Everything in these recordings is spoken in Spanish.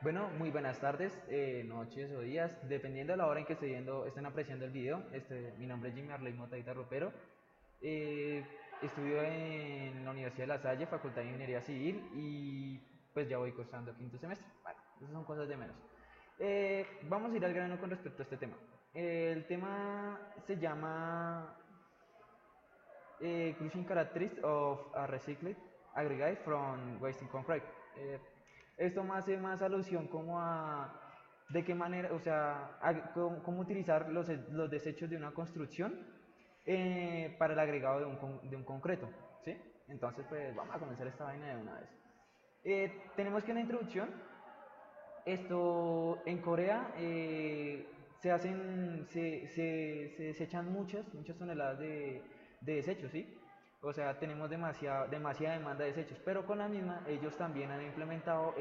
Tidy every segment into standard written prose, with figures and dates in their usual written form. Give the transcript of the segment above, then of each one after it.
Bueno, muy buenas tardes, noches o días, dependiendo de la hora en que estén apreciando el video. Mi nombre es Jimmy Arley Motaita Ropero. Eh, Estudio en la Universidad de La Salle, Facultad de Ingeniería Civil, y pues ya voy cursando quinto semestre. Bueno, esas son cosas de menos. Vamos a ir al grano con respecto a este tema. El tema se llama Crushing Characteristics of a Recycled Aggregate from Wasting Concrete. Esto me hace más alusión como a de qué manera, o sea, cómo utilizar los desechos de una construcción para el agregado de un concreto, ¿sí? Entonces, pues vamos a comenzar esta vaina de una vez. Tenemos que en la introducción, esto en Corea se desechan muchas toneladas de desechos, ¿sí? O sea, tenemos demasiada demanda de desechos, pero con la misma ellos también han implementado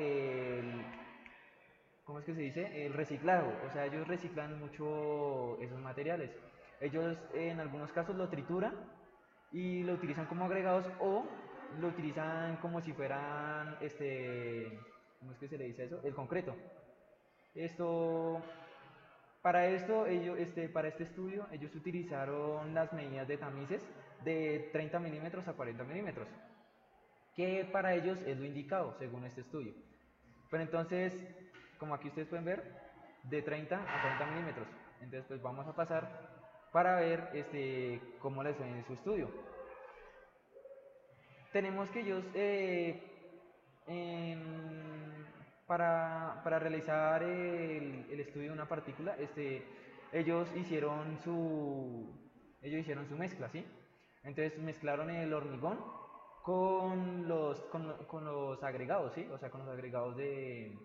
¿cómo es que se dice? El reciclado. O sea, ellos reciclan mucho esos materiales. Ellos en algunos casos lo trituran y lo utilizan como agregados o lo utilizan como si fueran, ¿cómo es que se le dice eso? El concreto. Esto, para este estudio, ellos utilizaron las medidas de tamices de 30 milímetros a 40 milímetros, que para ellos es lo indicado según este estudio. Pero entonces, como aquí ustedes pueden ver, de 30 a 40 milímetros. Entonces, pues vamos a pasar para ver cómo les fue en su estudio. Tenemos que ellos, para realizar el estudio de una partícula, ellos hicieron su, ellos hicieron su mezcla, ¿sí? Entonces mezclaron el hormigón con los agregados, ¿sí? O sea, con los agregados de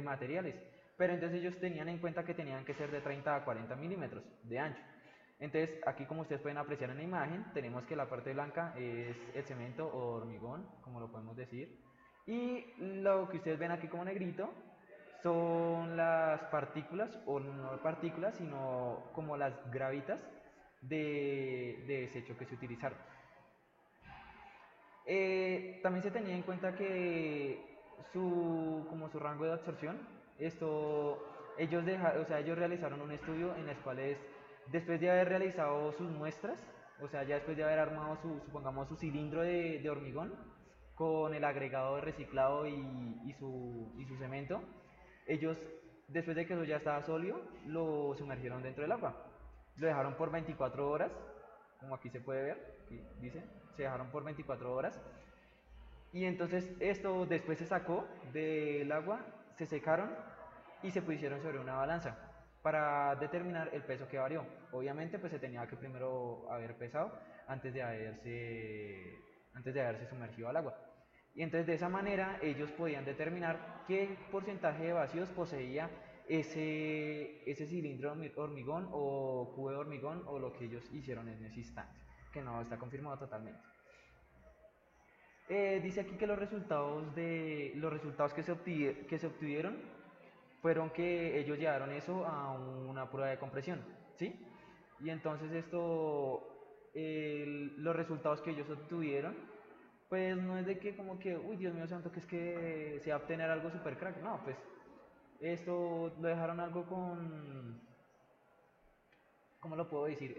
materiales. Pero entonces ellos tenían en cuenta que tenían que ser de 30 a 40 milímetros de ancho. Entonces, aquí como ustedes pueden apreciar en la imagen, tenemos que la parte blanca es el cemento o hormigón, como lo podemos decir. Y lo que ustedes ven aquí como negrito son las partículas, o no partículas, sino como las gravitas de desecho que se utilizaron. También se tenía en cuenta que como su rango de absorción, o sea, ellos realizaron un estudio en los cuales, después de haber realizado sus muestras, o sea, ya después de haber armado supongamos, su cilindro de hormigón con el agregado de reciclado y su cemento, ellos, después de que eso ya estaba sólido, lo sumergieron dentro del agua. Lo dejaron por 24 horas, como aquí se puede ver, aquí dice, se dejaron por 24 horas. Y entonces esto después se sacó del agua, se secaron y se pusieron sobre una balanza para determinar el peso que varió. Obviamente pues se tenía que primero haber pesado antes de haberse sumergido al agua. Y entonces de esa manera ellos podían determinar qué porcentaje de vacíos poseía ese cilindro de hormigón o cubo de hormigón o lo que ellos hicieron en ese instante, que no está confirmado totalmente. Dice aquí que los resultados que se obtuvieron fueron que ellos llevaron eso a una prueba de compresión, ¿sí? Y entonces los resultados que ellos obtuvieron, pues no es de que como que, uy, Dios mío santo, que es que se va a obtener algo super crack, no, pues esto lo dejaron algo con, ¿cómo lo puedo decir?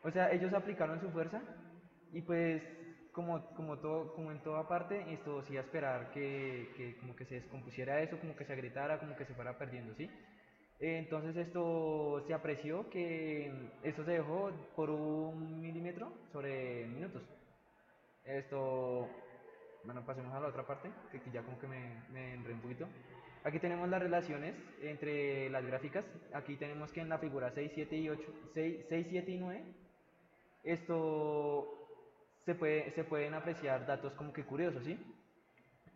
O sea, ellos aplicaron su fuerza y pues como en toda parte, esto sí a esperar que como que se descompusiera eso, como que se agrietara, como que se fuera perdiendo, ¿sí? Entonces esto se apreció que esto se dejó por 1 milímetro sobre minutos. Esto, bueno, pasemos a la otra parte, que aquí ya como que me enredé un poquito. Aquí tenemos las relaciones entre las gráficas. Aquí tenemos que en la figura 6 7 y 8 6 7 y 9 esto se pueden apreciar datos como que curiosos, ¿sí?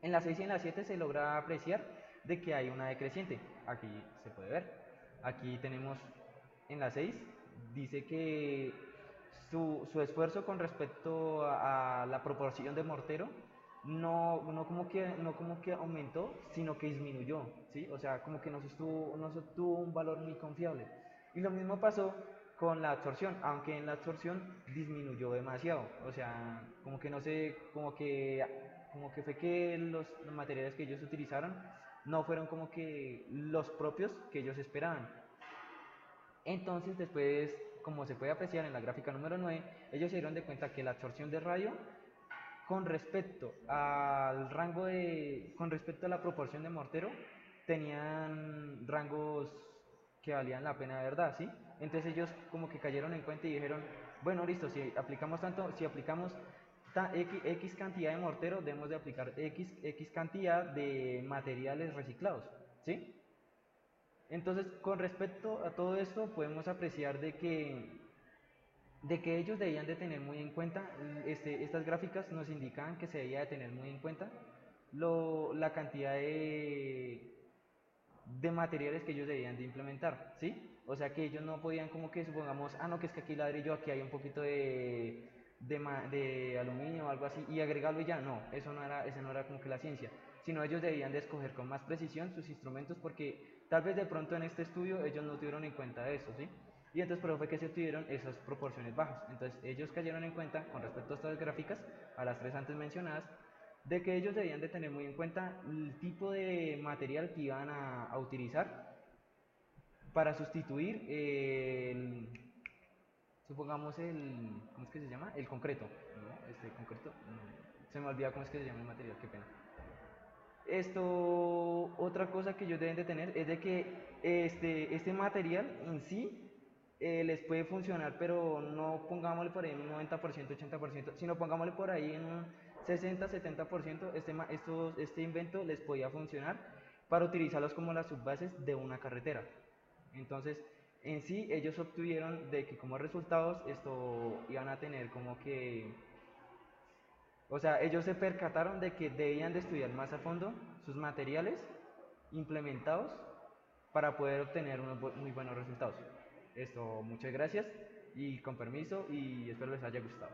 En la 6 y en la 7 se logra apreciar de que hay una decreciente. Aquí se puede ver. Aquí tenemos en la 6 dice que su esfuerzo con respecto a la proporción de mortero no como que aumentó, sino que disminuyó, ¿sí? O sea, como que no sostuvo un valor muy confiable. Y lo mismo pasó con la absorción, aunque en la absorción disminuyó demasiado, o sea, como como que fue que los materiales que ellos utilizaron no fueron como que los propios que ellos esperaban. Entonces después, como se puede apreciar en la gráfica número 9, ellos se dieron de cuenta que la absorción de radio con respecto al rango con respecto a la proporción de mortero, tenían rangos que valían la pena de verdad, ¿sí? Entonces ellos como que cayeron en cuenta y dijeron, bueno, listo, si aplicamos X cantidad de mortero, debemos de aplicar X cantidad de materiales reciclados, ¿sí? Entonces, con respecto a todo esto, podemos apreciar de que ellos debían de tener muy en cuenta, estas gráficas nos indicaban que se debía de tener muy en cuenta la cantidad de materiales que ellos debían de implementar, ¿sí? O sea que ellos no podían como que supongamos, ah no, que es que aquí ladrillo, aquí hay un poquito de aluminio o algo así y agregarlo y ya, no, eso no era como que la ciencia, sino ellos debían de escoger con más precisión sus instrumentos porque tal vez de pronto en este estudio ellos no tuvieron en cuenta eso, ¿sí? Y entonces por eso fue que se obtuvieron esas proporciones bajas. Entonces ellos cayeron en cuenta con respecto a estas gráficas, a las tres antes mencionadas, de que ellos debían de tener muy en cuenta el tipo de material que iban a utilizar para sustituir supongamos ¿cómo es que se llama? El concreto, ¿no? Este concreto, se me olvida cómo es que se llama el material, qué pena. Otra cosa que ellos deben de tener es de que este material en sí les puede funcionar, pero no pongámosle por ahí un 90%, 80%, sino pongámosle por ahí en un 60, 70%, este invento les podía funcionar para utilizarlos como las subbases de una carretera. Entonces, en sí, ellos obtuvieron de que como resultados esto iban a tener como que, o sea, ellos se percataron de que debían de estudiar más a fondo sus materiales implementados para poder obtener unos muy buenos resultados. Muchas gracias y con permiso y espero les haya gustado.